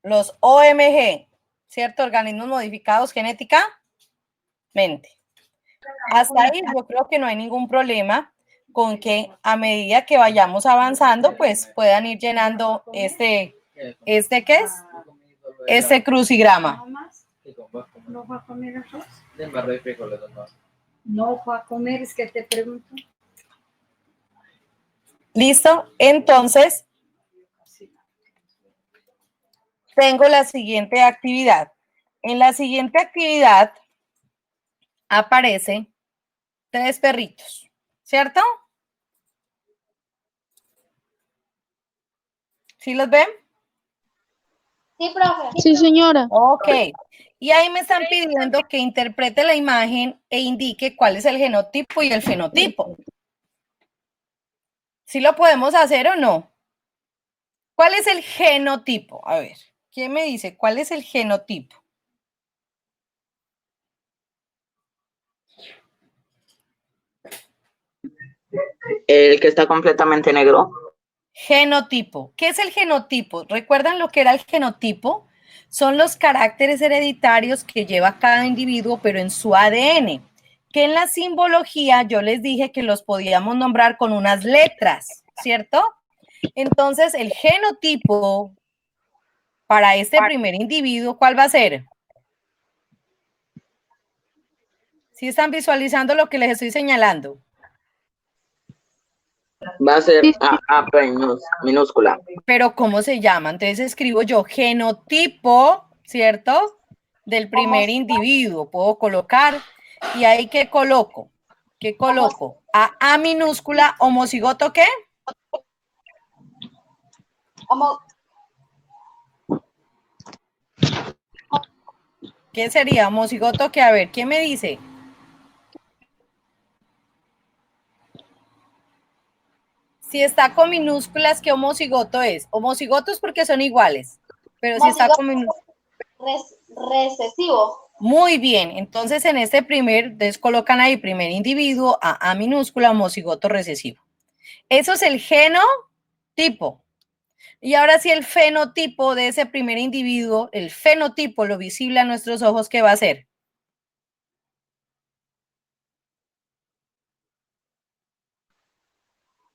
Los OMG, ¿cierto? Organismos modificados genéticamente. Hasta ahí yo creo que no hay ningún problema con que a medida que vayamos avanzando, pues puedan ir llenando ¿qué es? Este crucigrama. ¿No va a comer arroz? No va a comer, es que te pregunto. ¿Listo? Entonces, tengo la siguiente actividad. En la siguiente actividad aparecen 3 perritos, ¿cierto? ¿Sí los ven? sí, profe. Sí, señora. Ok. Y ahí me están pidiendo que interprete la imagen e indique cuál es el genotipo y el fenotipo. ¿Sí lo podemos hacer o no? ¿Cuál es el genotipo? A ver, ¿quién me dice cuál es el genotipo? El que está completamente negro. Genotipo. ¿Qué es el genotipo? ¿Recuerdan lo que era el genotipo? Son los caracteres hereditarios que lleva cada individuo, pero en su ADN. Que en la simbología yo les dije que los podíamos nombrar con unas letras, ¿cierto? Entonces, el genotipo para este primer individuo, ¿cuál va a ser? ¿Sí están visualizando lo que les estoy señalando? Va a ser A minúscula. Pero ¿cómo se llama? Entonces escribo yo genotipo, ¿cierto? Del primer individuo. Puedo colocar, y ahí ¿qué coloco? ¿Qué coloco? A minúscula, homocigoto, ¿qué? ¿Qué sería? Homocigoto, ¿qué? A ver, ¿quién me dice? Si está con minúsculas, ¿qué homocigoto es? Homocigotos porque son iguales, pero si está con minúsculas. Recesivo. Muy bien, entonces en este entonces colocan ahí primer individuo, A minúscula, homocigoto recesivo. Eso es el genotipo. Y ahora sí el fenotipo de ese primer individuo, el fenotipo, lo visible a nuestros ojos, ¿qué va a ser?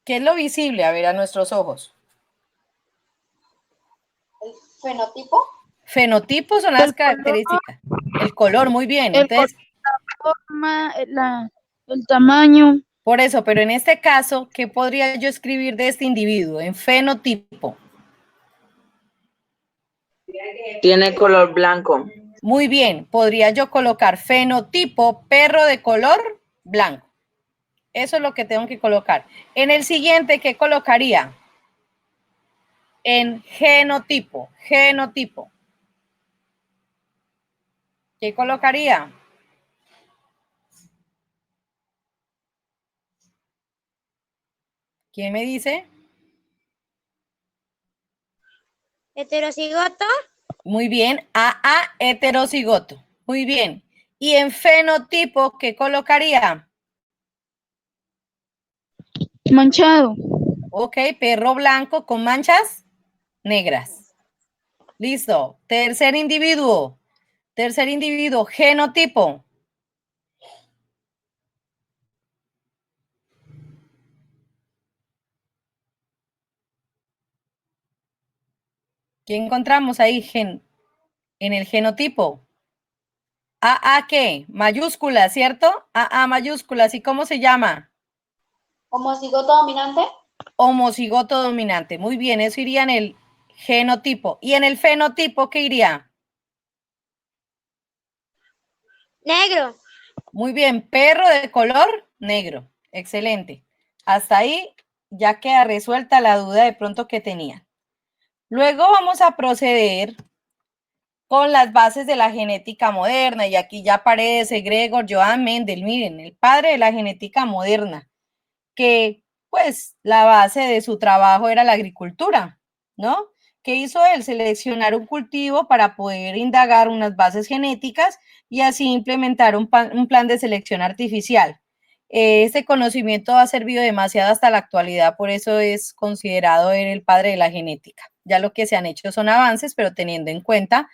¿Qué es lo visible? A ver, a nuestros ojos. ¿El fenotipo? Fenotipo son las características. El color, muy bien. El Entonces, color, la forma, el tamaño. Por eso, pero en este caso, ¿qué podría yo escribir de este individuo? En fenotipo. Tiene color blanco. Muy bien, podría yo colocar fenotipo perro de color blanco. Eso es lo que tengo que colocar. En el siguiente, ¿qué colocaría? En genotipo, genotipo. ¿Qué colocaría? ¿Quién me dice? Heterocigoto. Muy bien, AA heterocigoto. Muy bien. Y en fenotipo, ¿qué colocaría? Manchado. Ok, perro blanco con manchas negras. Listo. Tercer individuo, genotipo. ¿Qué encontramos ahí en el genotipo? AA, ¿qué? Mayúscula, ¿cierto? AA mayúsculas. ¿Y cómo se llama? Homocigoto dominante. Homocigoto dominante. Muy bien, eso iría en el genotipo. ¿Y en el fenotipo qué iría? Negro. Muy bien, perro de color negro. Excelente. Hasta ahí ya queda resuelta la duda de pronto que tenía. Luego vamos a proceder con las bases de la genética moderna, y aquí ya aparece Gregor Johann Mendel, miren, el padre de la genética moderna, que pues la base de su trabajo era la agricultura, ¿no? ¿Qué hizo él? Seleccionar un cultivo para poder indagar unas bases genéticas y así implementar un plan de selección artificial. Este conocimiento ha servido demasiado hasta la actualidad, por eso es considerado el padre de la genética. Ya lo que se han hecho son avances, pero teniendo en cuenta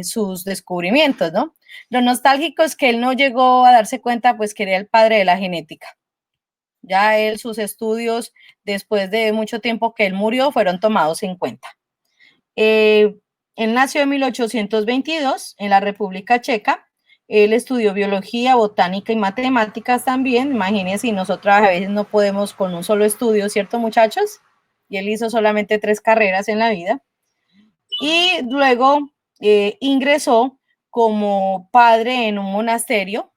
sus descubrimientos, ¿no? Lo nostálgico es que él no llegó a darse cuenta, pues, que era el padre de la genética. Ya él, sus estudios, después de mucho tiempo que él murió, fueron tomados en cuenta. Él nació en 1822 en la República Checa. Él estudió biología, botánica y matemáticas también. Imagínense, si nosotros a veces no podemos con un solo estudio, ¿cierto, muchachos? Y él hizo solamente 3 carreras en la vida. Y luego ingresó como padre en un monasterio,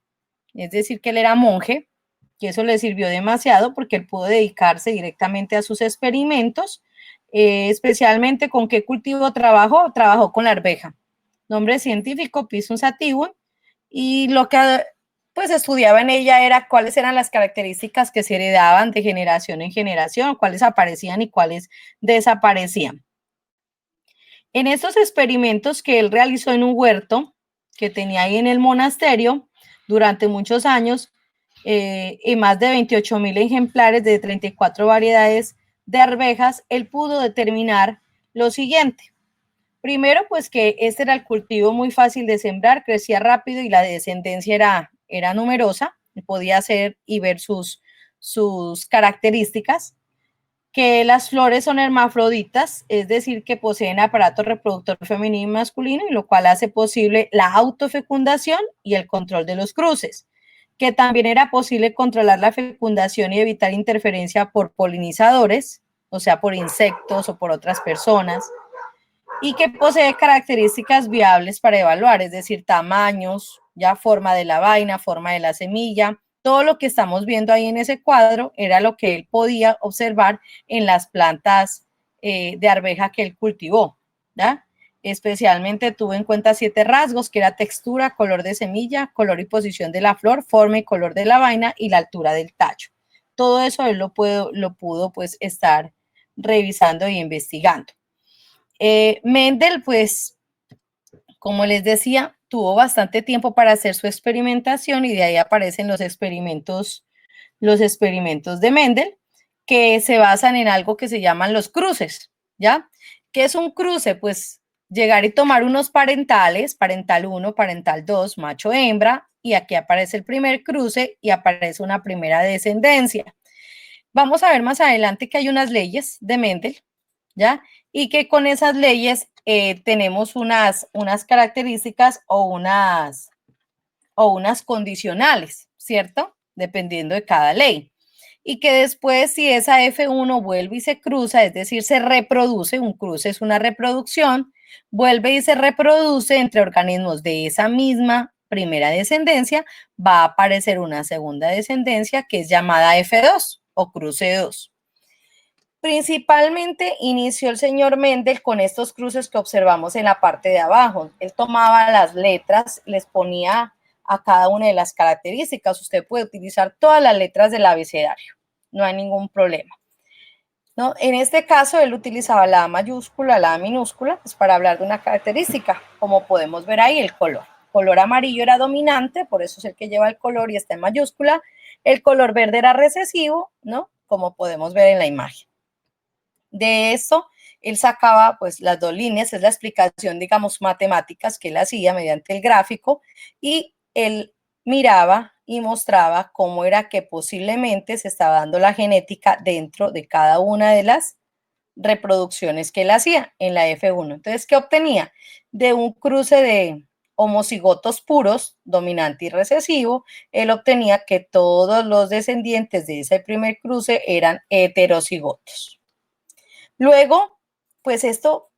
es decir, que él era monje, que eso le sirvió demasiado porque él pudo dedicarse directamente a sus experimentos, especialmente con qué cultivo trabajó con la arveja. Nombre científico, Pisum sativum, y lo que pues estudiaba en ella era cuáles eran las características que se heredaban de generación en generación, cuáles aparecían y cuáles desaparecían. En estos experimentos que él realizó en un huerto que tenía ahí en el monasterio durante muchos años, y más de 28,000 ejemplares de 34 variedades de arvejas, él pudo determinar lo siguiente. Primero, pues que este era el cultivo muy fácil de sembrar, crecía rápido y la descendencia era numerosa, podía hacer y ver sus características, que las flores son hermafroditas, es decir, que poseen aparato reproductor femenino y masculino, y lo cual hace posible la autofecundación y el control de los cruces, que también era posible controlar la fecundación y evitar interferencia por polinizadores, o sea, por insectos o por otras personas, y que posee características viables para evaluar, es decir, tamaños, ya forma de la vaina, forma de la semilla. Todo lo que estamos viendo ahí en ese cuadro era lo que él podía observar en las plantas de arveja que él cultivó, ¿ya? Especialmente tuvo en cuenta 7 rasgos, que era textura, color de semilla, color y posición de la flor, forma y color de la vaina y la altura del tallo. Todo eso él lo pudo pues estar revisando y investigando. Mendel, pues, como les decía, tuvo bastante tiempo para hacer su experimentación, y de ahí aparecen los experimentos de Mendel, que se basan en algo que se llaman los cruces, ¿ya? ¿Qué es un cruce? Pues llegar y tomar unos parentales, parental 1, parental 2, macho, hembra, y aquí aparece el primer cruce y aparece una primera descendencia. Vamos a ver más adelante que hay unas leyes de Mendel, ¿ya? Y que con esas leyes tenemos unas características o unas condicionales, ¿cierto? dependiendo de cada ley. Y que después, si esa F1 vuelve y se cruza, es decir, se reproduce, un cruce es una reproducción, vuelve y se reproduce entre organismos de esa misma primera descendencia, va a aparecer una segunda descendencia que es llamada F2 o cruce 2. Principalmente inició el señor Mendel con estos cruces que observamos en la parte de abajo. Él tomaba las letras, les ponía a cada una de las características. Usted puede utilizar todas las letras del abecedario, no hay ningún problema, ¿no? En este caso, él utilizaba la A mayúscula, la A minúscula, pues para hablar de una característica, como podemos ver ahí, el color. El color amarillo era dominante, por eso es el que lleva el color y está en mayúscula. El color verde era recesivo, ¿no? Como podemos ver en la imagen. De esto, él sacaba pues las dos líneas, es la explicación, digamos, matemáticas que él hacía mediante el gráfico, y él miraba y mostraba cómo era que posiblemente se estaba dando la genética dentro de cada una de las reproducciones que él hacía en la F1. Entonces, ¿qué obtenía? De un cruce de homocigotos puros, dominante y recesivo, él obtenía que todos los descendientes de ese primer cruce eran heterocigotos. Luego, pues esto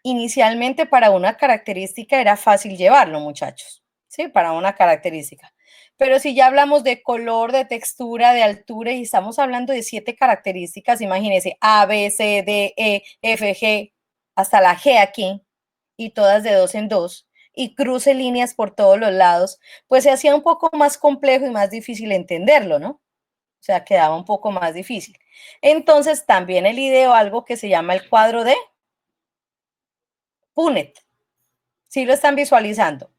inicialmente para una característica era fácil llevarlo, muchachos, ¿sí? Para una característica. Pero si ya hablamos de color, de textura, de altura, y estamos hablando de 7 características, imagínense, A, B, C, D, E, F, G, hasta la G aquí, y todas de 2 en 2, y cruce líneas por todos los lados, pues se hacía un poco más complejo y más difícil entenderlo, ¿no? O sea, quedaba un poco más difícil. Entonces, también él ideó algo que se llama el cuadro de Punnett. ¿Sí lo están visualizando?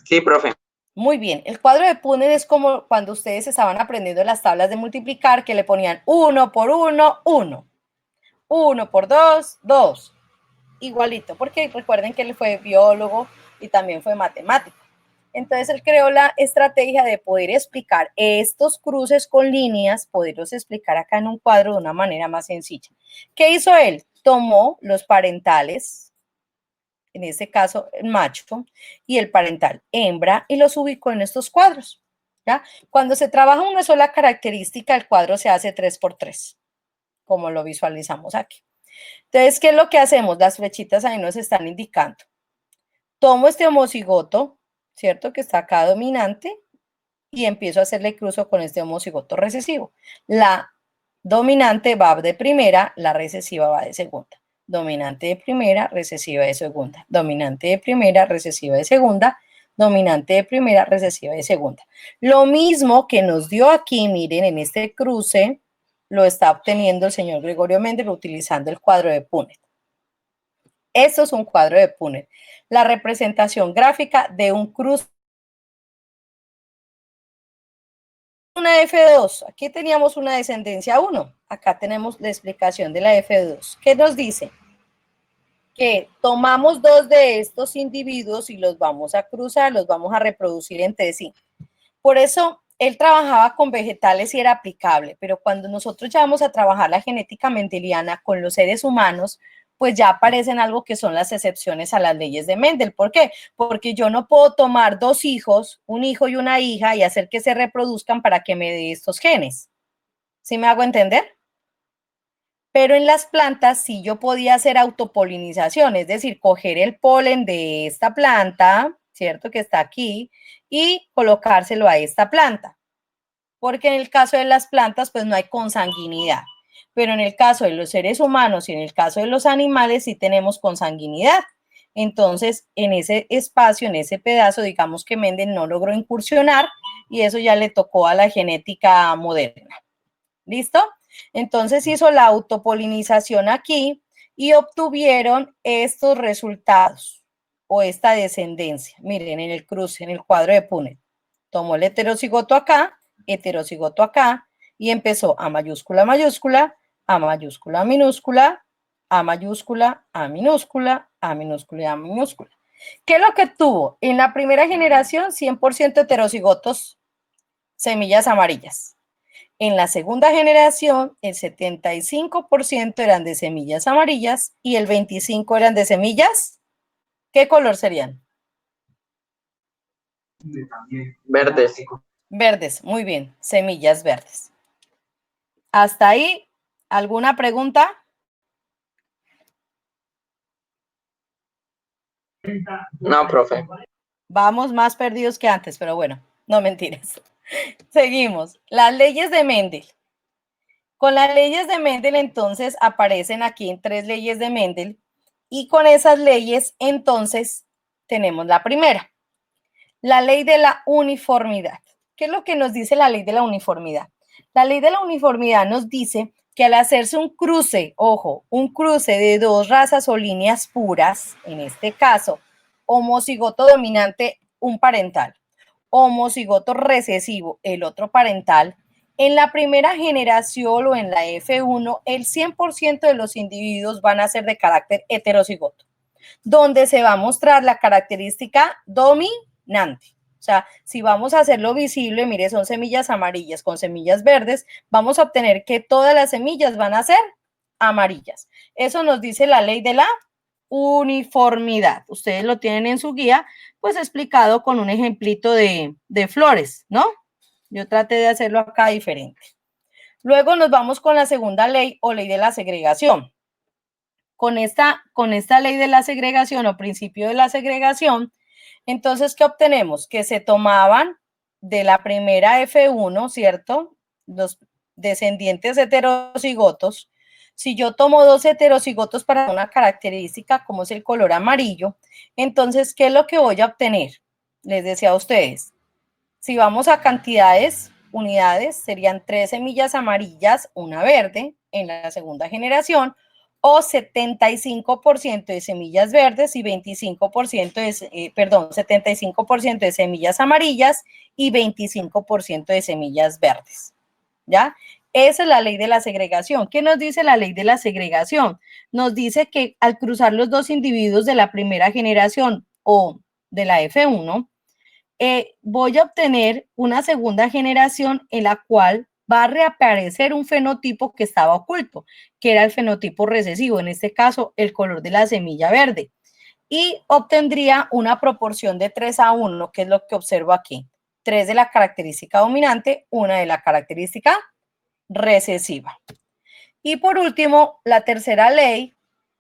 Sí, profe. Muy bien. El cuadro de Punnett es como cuando ustedes estaban aprendiendo las tablas de multiplicar, que le ponían 1 por 1, 1. 1 por 2, 2. Igualito, porque recuerden que él fue biólogo y también fue matemático. Entonces, él creó la estrategia de poder explicar estos cruces con líneas, poderlos explicar acá en un cuadro de una manera más sencilla. ¿Qué hizo él? Tomó los parentales, en este caso el macho, y el parental hembra, y los ubicó en estos cuadros, ¿ya? Cuando se trabaja una sola característica, el cuadro se hace 3 por 3, como lo visualizamos aquí. Entonces, ¿qué es lo que hacemos? Las flechitas ahí nos están indicando. Tomo este homocigoto, ¿cierto? Que está acá dominante, y empiezo a hacerle cruzo con este homocigoto recesivo. La dominante va de primera, la recesiva va de segunda. Dominante de primera, recesiva de segunda. Dominante de primera, recesiva de segunda. Dominante de primera, recesiva de segunda. Lo mismo que nos dio aquí, miren, en este cruce, lo está obteniendo el señor Gregorio Mendel utilizando el cuadro de Punnett. Esto es un cuadro de Punnett. La representación gráfica de un cruce. Una F2, aquí teníamos una descendencia 1, acá tenemos la explicación de la F2. ¿Qué nos dice? Que tomamos 2 de estos individuos y los vamos a cruzar, los vamos a reproducir entre sí. Por eso él trabajaba con vegetales y era aplicable, pero cuando nosotros ya vamos a trabajar la genética mendeliana con los seres humanos, pues ya aparecen algo que son las excepciones a las leyes de Mendel. ¿Por qué? Porque yo no puedo tomar 2 hijos, un hijo y una hija, y hacer que se reproduzcan para que me dé estos genes. ¿Sí me hago entender? Pero en las plantas sí yo podía hacer autopolinización, es decir, coger el polen de esta planta, ¿cierto? Que está aquí, y colocárselo a esta planta. Porque en el caso de las plantas, pues no hay consanguinidad. Pero en el caso de los seres humanos y en el caso de los animales sí tenemos consanguinidad. Entonces, en ese espacio, en ese pedazo, digamos que Mendel no logró incursionar y eso ya le tocó a la genética moderna. ¿Listo? Entonces hizo la autopolinización aquí y obtuvieron estos resultados o esta descendencia. Miren, en el cruce, en el cuadro de Punnett. Tomó el heterocigoto acá y empezó A mayúscula, mayúscula, A mayúscula, minúscula, A mayúscula, A minúscula, A minúscula y A minúscula. ¿Qué es lo que tuvo? En la primera generación, 100% heterocigotos, semillas amarillas. En la segunda generación, el 75% eran de semillas amarillas y el 25% eran de semillas. ¿Qué color serían? Verdes. Verdes, muy bien, semillas verdes. Hasta ahí, ¿alguna pregunta? No, profe. Vamos más perdidos que antes, pero bueno, no mentiras. Seguimos. Las leyes de Mendel. Con las leyes de Mendel, entonces, aparecen aquí en 3 leyes de Mendel, y con esas leyes, entonces, tenemos la primera, la ley de la uniformidad. ¿Qué es lo que nos dice la ley de la uniformidad? La ley de la uniformidad nos dice que al hacerse un cruce, ojo, un cruce de 2 razas o líneas puras, en este caso, homocigoto dominante, un parental, homocigoto recesivo, el otro parental, en la primera generación o en la F1, el 100% de los individuos van a ser de carácter heterocigoto, donde se va a mostrar la característica dominante. O sea, si vamos a hacerlo visible, mire, son semillas amarillas con semillas verdes, vamos a obtener que todas las semillas van a ser amarillas. Eso nos dice la ley de la uniformidad. Ustedes lo tienen en su guía, pues explicado con un ejemplito de flores, ¿no? Yo traté de hacerlo acá diferente. Luego nos vamos con la segunda ley o ley de la segregación. Con esta ley de la segregación o principio de la segregación, entonces, ¿qué obtenemos? Que se tomaban de la primera F1, ¿cierto? Los descendientes heterocigotos. Si yo tomo 2 heterocigotos para una característica, como es el color amarillo, entonces, ¿qué es lo que voy a obtener? Les decía a ustedes, si vamos a cantidades, unidades, serían 3 semillas amarillas, una verde en la segunda generación, o 75% de semillas verdes y 25% de, 75% de semillas amarillas y 25% de semillas verdes, ¿ya? Esa es la ley de la segregación. ¿Qué nos dice la ley de la segregación? Nos dice que al cruzar los 2 individuos de la primera generación o de la F1, voy a obtener una segunda generación en la cual va a reaparecer un fenotipo que estaba oculto, que era el fenotipo recesivo, en este caso el color de la semilla verde, y obtendría una proporción de 3:1, que es lo que observo aquí. 3 de la característica dominante, 1 de la característica recesiva. Y por último, la tercera ley,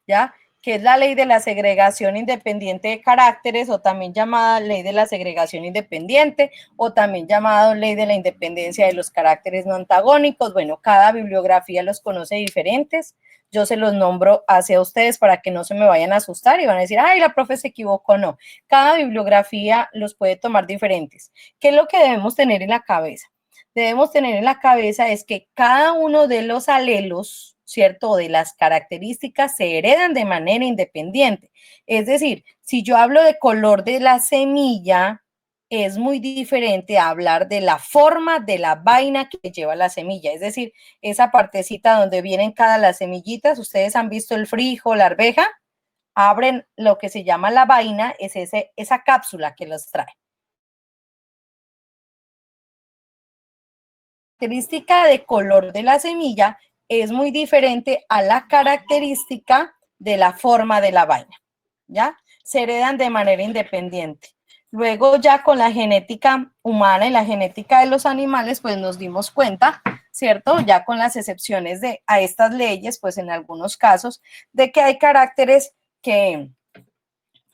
¿ya?, que es la ley de la segregación independiente de caracteres, o también llamada ley de la segregación independiente, o también llamado ley de la independencia de los caracteres no antagónicos. Bueno, cada bibliografía los conoce diferentes. Yo se los nombro hacia ustedes para que no se me vayan a asustar y van a decir, ay, la profe se equivocó. No, cada bibliografía los puede tomar diferentes. ¿Qué es lo que debemos tener en la cabeza? Debemos tener en la cabeza es que cada uno de los alelos, ¿cierto?, de las características se heredan de manera independiente. Es decir, si yo hablo de color de la semilla, es muy diferente a hablar de la forma de la vaina que lleva la semilla. Es decir, esa partecita donde vienen cada las semillitas, ustedes han visto el frijol, la arveja, abren lo que se llama la vaina, es esa cápsula que los trae. La característica de color de la semilla es muy diferente a la característica de la forma de la vaina, ¿ya? Se heredan de manera independiente. Luego ya con la genética humana y la genética de los animales, pues nos dimos cuenta, ¿cierto? Ya con las excepciones a estas leyes, pues en algunos casos, de que hay caracteres que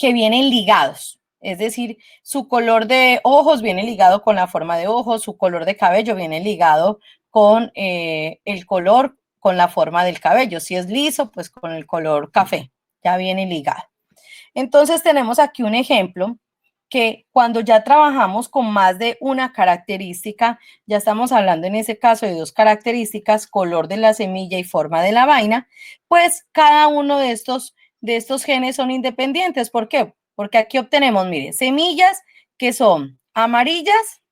vienen ligados. Es decir, su color de ojos viene ligado con la forma de ojos, su color de cabello viene ligado con el color, con la forma del cabello. Si es liso, pues con el color café, ya viene ligado. Entonces tenemos aquí un ejemplo que cuando ya trabajamos con más de una característica, ya estamos hablando en ese caso de 2 características, color de la semilla y forma de la vaina, pues cada uno de estos genes son independientes. ¿Por qué? Porque aquí obtenemos, mire, semillas que son amarillas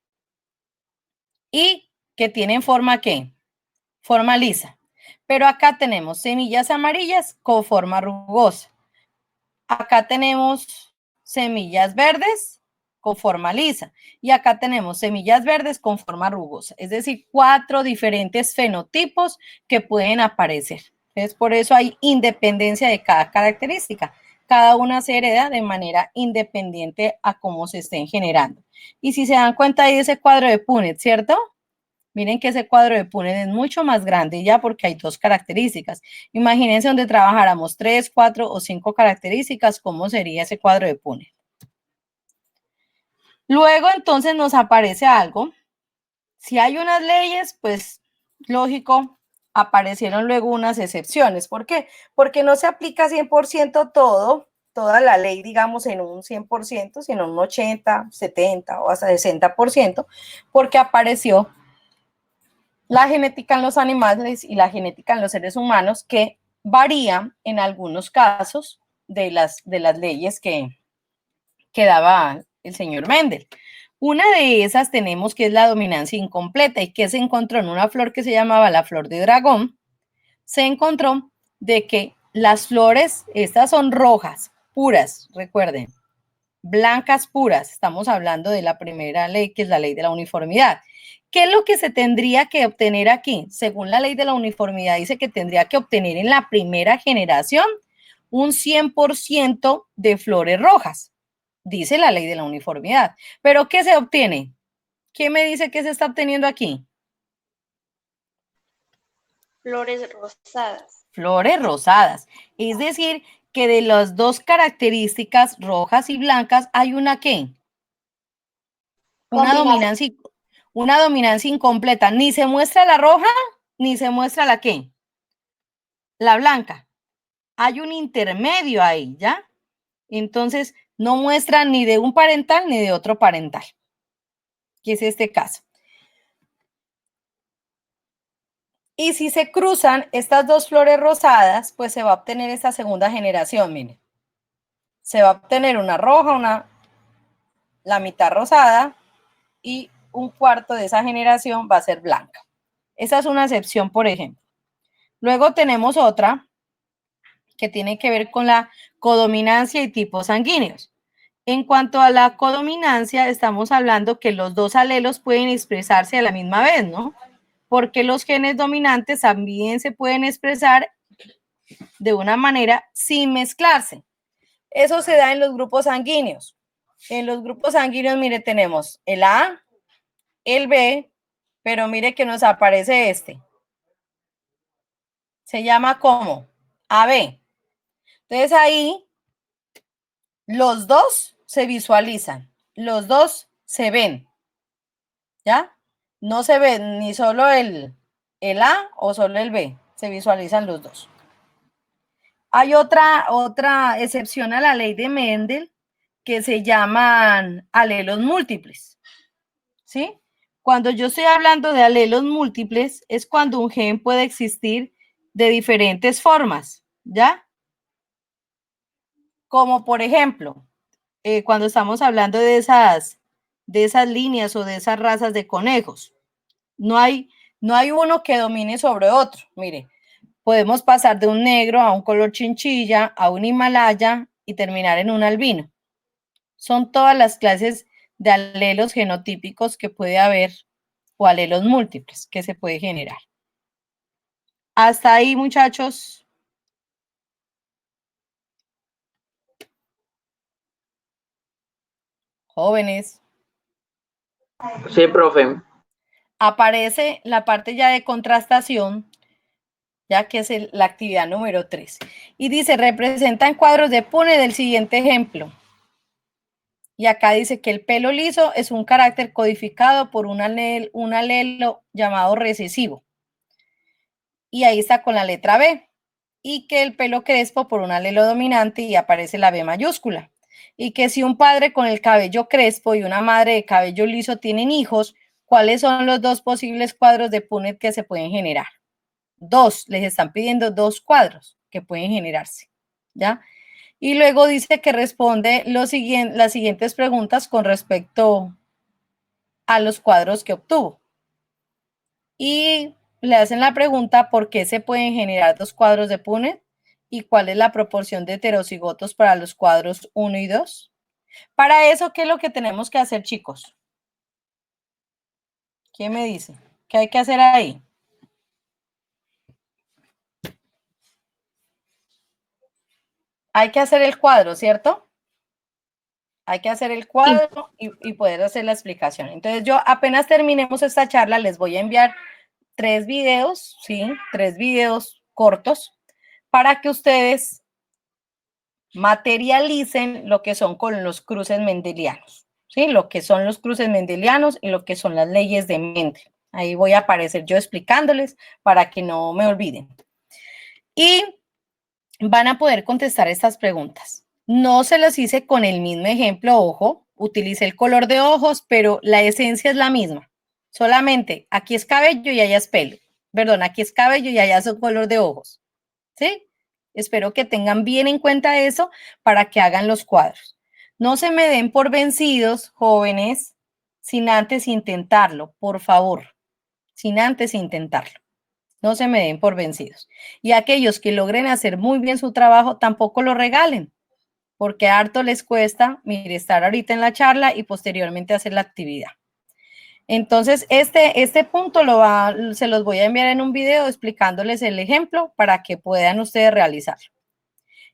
y que tienen forma ¿qué? Forma lisa. Pero acá tenemos semillas amarillas con forma rugosa. Acá tenemos semillas verdes con forma lisa. Y acá tenemos semillas verdes con forma rugosa. Es decir, 4 diferentes fenotipos que pueden aparecer. Entonces, por eso hay independencia de cada característica. cada una se hereda de manera independiente a cómo se estén generando. Y si se dan cuenta ahí de ese cuadro de Punnett, ¿cierto? Miren que ese cuadro de Punnett es mucho más grande ya porque hay dos características. Imagínense donde trabajáramos 3, 4 o 5 características, ¿cómo sería ese cuadro de Punnett? Luego entonces nos aparece algo. Si hay unas leyes, pues lógico, aparecieron luego unas excepciones. ¿Por qué? Porque no se aplica 100% toda la ley, digamos, en un 100%, sino en un 80, 70 o hasta 60%, porque apareció la genética en los animales y la genética en los seres humanos que varía en algunos casos de las leyes que daba el señor Mendel. Una de esas tenemos que es la dominancia incompleta y que se encontró en una flor que se llamaba la flor de dragón. Se encontró de que las flores, estas son rojas, puras, recuerden, blancas puras. Estamos hablando de la primera ley, que es la ley de la uniformidad. ¿Qué es lo que se tendría que obtener aquí? Según la ley de la uniformidad, dice que tendría que obtener en la primera generación un 100% de flores rojas. Dice la ley de la uniformidad. ¿Pero qué se obtiene? ¿Qué me dice que se está obteniendo aquí? Flores rosadas. Flores rosadas. Es decir, que de las dos características rojas y blancas hay una ¿qué? Una dominancia incompleta. Ni se muestra la roja, ni se muestra la ¿qué? La blanca. Hay un intermedio ahí, ¿ya? Entonces, no muestra ni de un parental ni de otro parental, que es este caso. Y si se cruzan estas dos flores rosadas, pues se va a obtener esta segunda generación, miren. Se va a obtener una roja, la mitad rosada y un cuarto de esa generación va a ser blanca. Esa es una excepción, por ejemplo. Luego tenemos otra que tiene que ver con la codominancia y tipos sanguíneos. En cuanto a la codominancia, estamos hablando que los dos alelos pueden expresarse a la misma vez, ¿no? Porque los genes dominantes también se pueden expresar de una manera sin mezclarse. Eso se da en los grupos sanguíneos. En los grupos sanguíneos, mire, tenemos el A, el B, pero mire que nos aparece este. Se llama ¿cómo? AB. Entonces ahí los dos se visualizan, los dos se ven, ¿ya? No se ve ni solo el A o solo el B, se visualizan los dos. Hay otra excepción a la ley de Mendel que se llaman alelos múltiples, ¿sí? Cuando yo estoy hablando de alelos múltiples es cuando un gen puede existir de diferentes formas, ¿ya? Como por ejemplo, cuando estamos hablando de esas líneas o de esas razas de conejos, no hay uno que domine sobre otro. Mire, podemos pasar de un negro a un color chinchilla, a un himalaya y terminar en un albino. Son todas las clases de alelos genotípicos que puede haber o alelos múltiples que se puede generar. Hasta ahí, muchachos. Jóvenes. Sí, profe. Aparece la parte ya de contrastación, ya que es la actividad número 3. Y dice, representan cuadros de Punnett del siguiente ejemplo. Y acá dice que el pelo liso es un carácter codificado por un alelo llamado recesivo. Y ahí está con la letra B. Y que el pelo crespo por un alelo dominante y aparece la B mayúscula. Y que si un padre con el cabello crespo y una madre de cabello liso tienen hijos, ¿cuáles son los dos posibles cuadros de Punnett que se pueden generar? Dos, les están pidiendo dos cuadros que pueden generarse, ¿ya? Y luego dice que responde las siguientes preguntas con respecto a los cuadros que obtuvo. Y le hacen la pregunta por qué se pueden generar dos cuadros de Punnett y cuál es la proporción de heterocigotos para los cuadros 1 y 2. Para eso, ¿qué es lo que tenemos que hacer, chicos? ¿Quién me dice? ¿Qué hay que hacer ahí? Hay que hacer el cuadro, ¿cierto? Hay que hacer el cuadro y poder hacer la explicación. Entonces, yo apenas terminemos esta charla, les voy a enviar 3 videos, ¿sí? 3 videos cortos para que ustedes materialicen lo que son con los cruces mendelianos, ¿sí? Lo que son los cruces mendelianos y lo que son las leyes de Mendel. Ahí voy a aparecer yo explicándoles para que no me olviden. Y van a poder contestar estas preguntas. No se las hice con el mismo ejemplo, ojo, utilicé el color de ojos, pero la esencia es la misma. Solamente aquí es cabello y allá es pelo. Perdón, aquí es cabello y allá es el color de ojos. ¿Sí? Espero que tengan bien en cuenta eso para que hagan los cuadros. No se me den por vencidos, jóvenes, sin antes intentarlo, por favor. Sin antes intentarlo. No se me den por vencidos. Y aquellos que logren hacer muy bien su trabajo, tampoco lo regalen, porque harto les cuesta, mire, estar ahorita en la charla y posteriormente hacer la actividad. Entonces, este punto se los voy a enviar en un video explicándoles el ejemplo para que puedan ustedes realizarlo.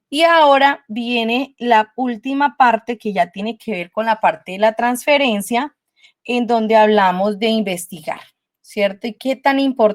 Y ahora viene la última parte que ya tiene que ver con la parte de la transferencia, en donde hablamos de investigar, ¿cierto? Y qué tan importante